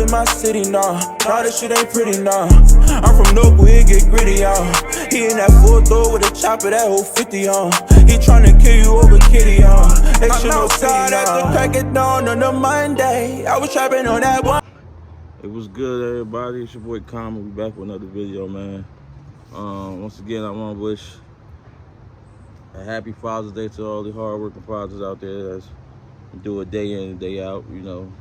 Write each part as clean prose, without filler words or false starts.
in my city now. Nah, this shit ain't pretty now. I'm from Noble, it get gritty, He in that full throw with a chopper, that whole 50, He tryna kill you over kitty, I'm outside at the crack of dawn on the Monday. I was trapping on that one. It was good, everybody. It's your boy Kama. We back with another video, man. Once again, I want to wish a happy Father's Day to all the hard-working fathers out there that's do it day in and day out. You know,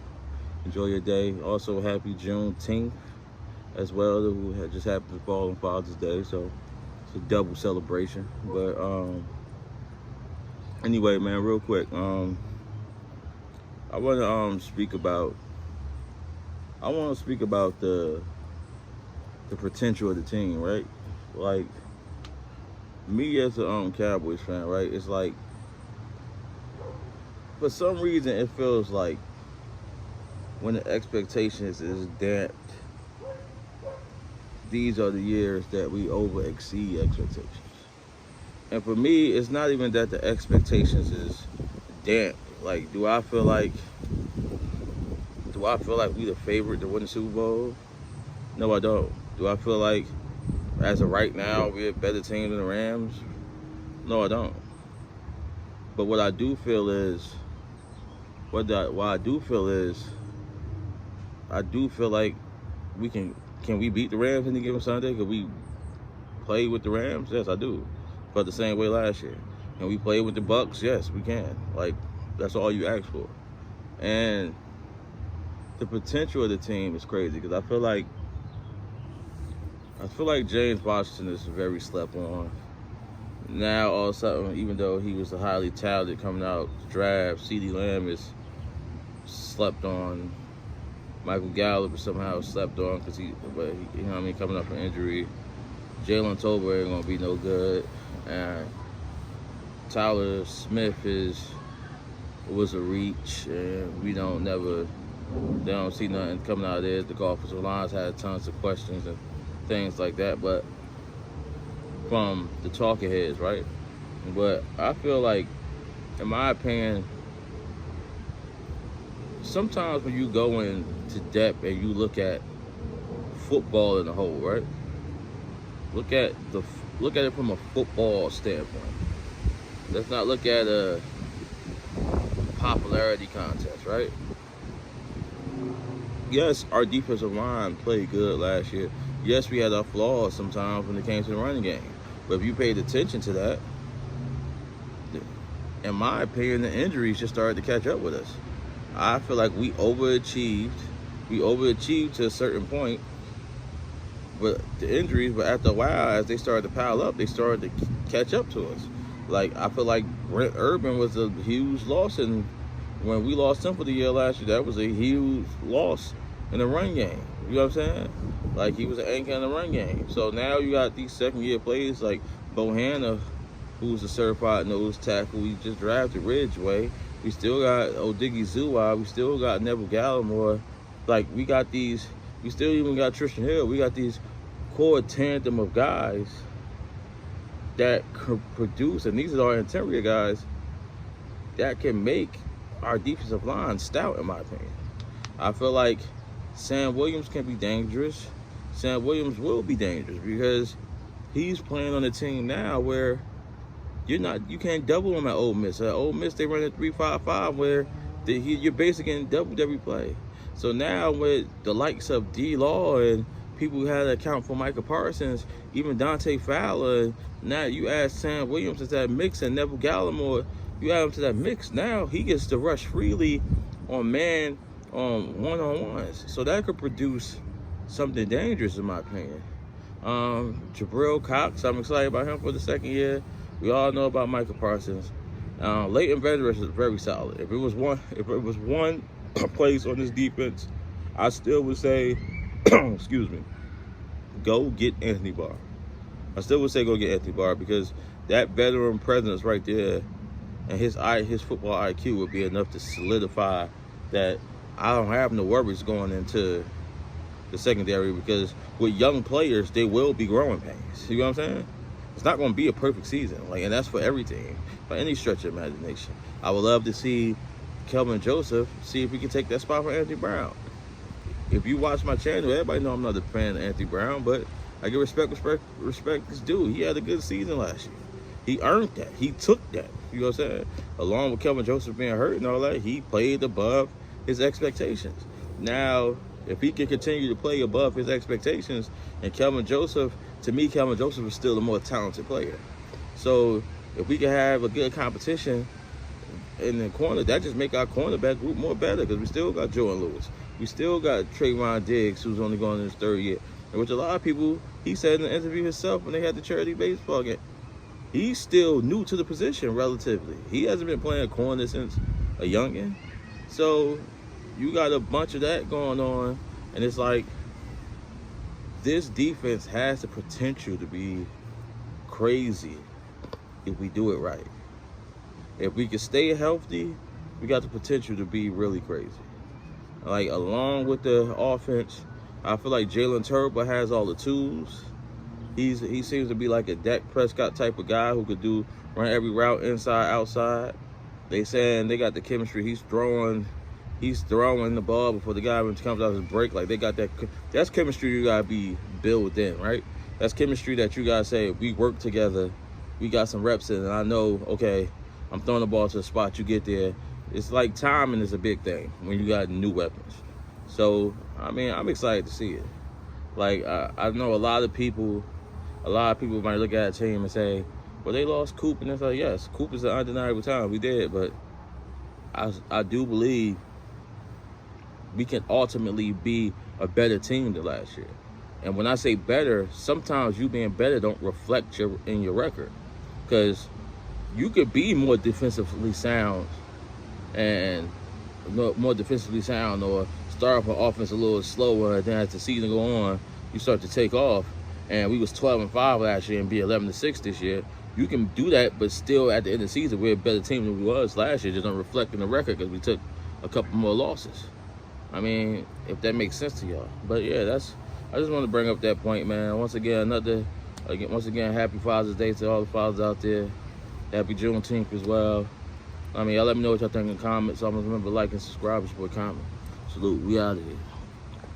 enjoy your day. Also, happy Juneteenth as well, who just happened to fall on Father's Day, so it's a double celebration. But anyway, man, real quick, I want to speak about the potential of the team, right? Like, me as a Cowboys fan, right? It's like, for some reason, it feels like when the expectations is damped, these are the years that we over-exceed expectations. And for me, it's not even that the expectations is damped. Like, do I feel like we the favorite to win the Super Bowl? No, I don't. Do I feel like, as of right now, we're a better team than the Rams? No, I don't. But what I do feel is, I do feel like we can we beat the Rams any given Sunday? Can we play with the Rams? Yes, I do. But the same way last year. Can we play with the Bucks? Yes, we can. Like, that's all you ask for. And the potential of the team is crazy, because I feel like James Washington is very slept on. Now, all of a sudden, even though he was a highly talented coming out the draft, CeeDee Lamb is slept on. Michael Gallup is somehow slept on because he, you know what I mean, coming up from injury. Jalen Tolbert ain't gonna be no good, and Tyler Smith was a reach, and they don't see nothing coming out of there. The offensive lines had tons of questions and things like that, but from the talking heads, right? But I feel like, in my opinion, sometimes when you go into depth and you look at football in a whole, right? Look at it from a football standpoint. Let's not look at a popularity contest, right? Yes, our defensive line played good last year. Yes, we had our flaws sometimes when it came to the running game. But if you paid attention to that, in my opinion, the injuries just started to catch up with us. I feel like we overachieved. We overachieved to a certain point, but the injuries, but after a while, as they started to pile up, they started to catch up to us. Like, I feel like Brent Urban was a huge loss, and when we lost him for the year last year, that was a huge loss in the run game. You know what I'm saying? Like, he was an anchor in the run game. So now you got these second-year players like Bohanna, who's a certified nose tackle. We just drafted Ridgeway. We still got Odighizuwa. We still got Neville Gallimore. Like, we still even got Tristan Hill. We got these core tandem of guys that could produce, and these are our interior guys that can make our defensive line stout, in my opinion. I feel like Sam Williams can be dangerous. Sam Williams will be dangerous because he's playing on a team now where you can't double him at Ole Miss. At Ole Miss, they run a 3-5-5 where you're basically getting doubled every play. So now with the likes of D-Law and people who had to account for Micah Parsons, even Dante Fowler, now you add Sam Williams to that mix and Neville Gallimore, you add him to that mix. Now he gets to rush freely on one-on-ones. So that could produce something dangerous, in my opinion. Jabril Cox, I'm excited about him for the second year. We all know about Micah Parsons. Leighton Vander Esch is very solid. If it was one place on this defense, I still would say, excuse me, go get Anthony Barr. I still would say go get Anthony Barr, because that veteran presence right there and his football IQ would be enough to solidify that I don't have no worries going into the secondary, because with young players, they will be growing pains. You know what I'm saying? It's not going to be a perfect season, and that's for every team, by any stretch of imagination. I would love to see Kelvin Joseph see if he can take that spot for Anthony Brown. if you watch my channel, everybody know I'm not a fan of Anthony Brown, but I give respect this dude. He had a good season last year. He earned that. He took that. You know what I'm saying? Along with Kelvin Joseph being hurt and all that, he played above his expectations. Now, if he can continue to play above his expectations, and Kelvin Joseph, to me, Kelvin Joseph is still a more talented player. So if we can have a good competition in the corner, that just make our cornerback group more better, because we still got Jordan Lewis. We still got Trayvon Diggs, who's only going in his third year. Which a lot of people, he said in the interview himself when they had the charity baseball game, he's still new to the position relatively. He hasn't been playing corner since a youngin'. So you got a bunch of that going on, and it's like this defense has the potential to be crazy if we do it right. If we can stay healthy, we got the potential to be really crazy. Like, along with the offense, I feel like Jalen Turbo has all the tools. He seems to be like a Dak Prescott type of guy who could run every route inside, outside. They saying they got the chemistry. He's throwing the ball before the guy when comes out of his break. Like, they got that. That's chemistry you gotta be built in, right? That's chemistry that you gotta say, we work together. We got some reps in, and I know, okay, I'm throwing the ball to the spot, you get there. It's like timing is a big thing when you got new weapons. So, I mean, I'm excited to see it. Like, I know a lot of people might look at a team and say, well, they lost Coop, and it's like, yes, Coop is an undeniable talent. We did, but I do believe we can ultimately be a better team than last year. And when I say better, sometimes you being better don't reflect in your record, because you could be more defensively sound or start off an offense a little slower, and then as the season go on, you start to take off. And we was 12-5 last year and be 11-6 this year. You can do that, but still at the end of the season, we're a better team than we was last year. Just don't reflect in the record because we took a couple more losses. I mean, if that makes sense to y'all. But yeah, I just want to bring up that point, man. Once again, happy Father's Day to all the fathers out there. Happy Juneteenth as well. I mean, y'all let me know what y'all think in the comments. Always remember, like and subscribe. It's your boy Common. Salute. We out of here.